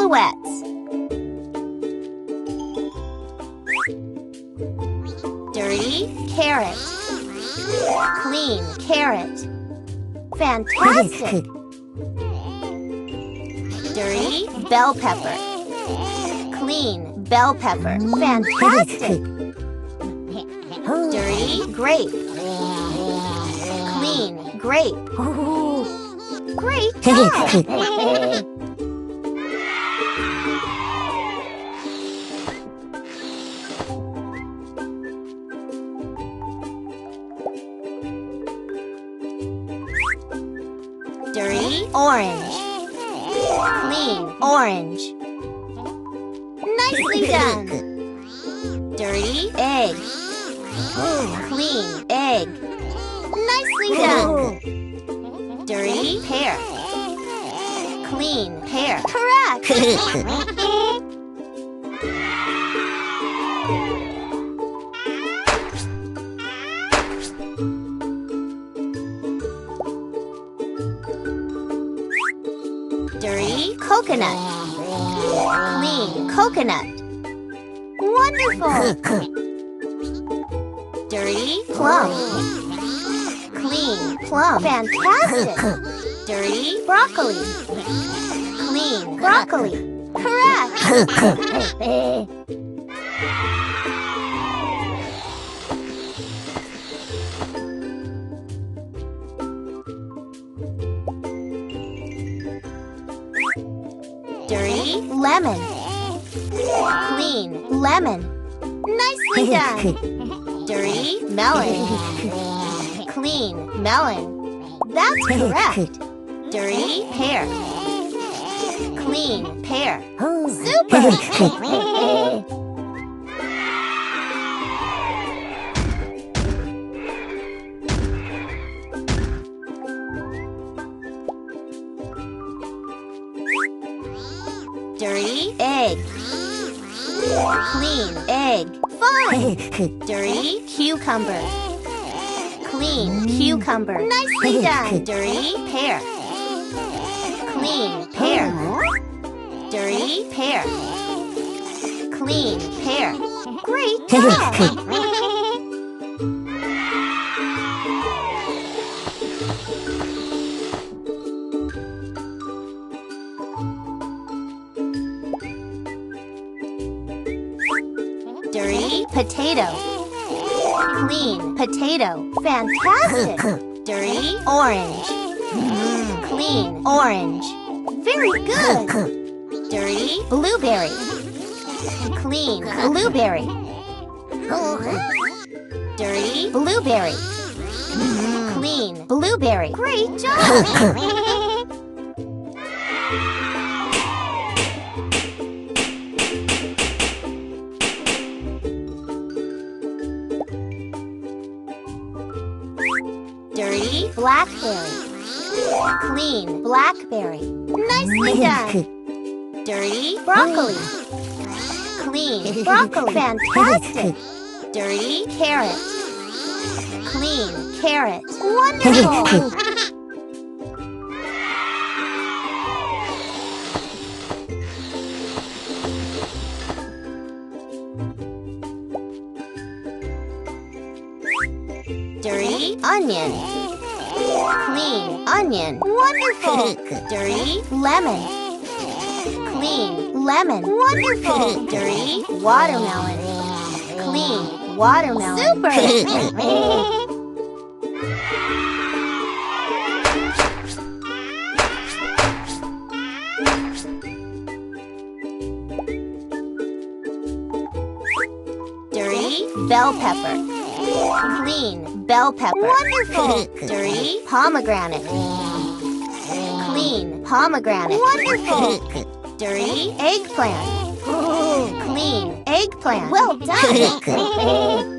duets. Dirty carrot. Clean carrot. Fantastic. Dirty bell pepper. Clean bell pepper. Fantastic. Dirty grape. Clean grape. Great job! Dirty orange. Clean orange. Nicely done. Dirty egg. Clean egg. Nicely done. Dirty pear. Clean pear. Correct. Dirty coconut. Clean coconut. Wonderful. Dirty plum. Clean plum. Fantastic. Dirty broccoli. Clean broccoli. Correct. Dirty lemon. Clean lemon. Nicely done. Dirty melon. Clean melon. That's correct. Dirty pear. Clean pear. Super! Dirty egg. Clean egg. Fine. Dirty cucumber. Clean cucumber. Nicely done. Dirty pear. Clean pear. Dirty pear. Clean pear. Great job! Dirty potato. Clean potato. Fantastic. Dirty orange. Clean orange. Very good. Dirty blueberry. Clean blueberry. Dirty blueberry. Clean blueberry. Great job! Dirty blackberry. Clean blackberry. Nicely done. Dirty broccoli. Clean broccoli. Fantastic. Dirty carrot. Clean carrot. Wonderful. Dirty onion. Clean onion. Wonderful. Dirty lemon. Clean lemon. Wonderful. Dirty watermelon. Clean watermelon. Super. Dirty bell pepper. Clean bell pepper. Wonderful. Dirty pomegranate. Clean pomegranate. Wonderful. Dirty eggplant. Clean eggplant. Well done.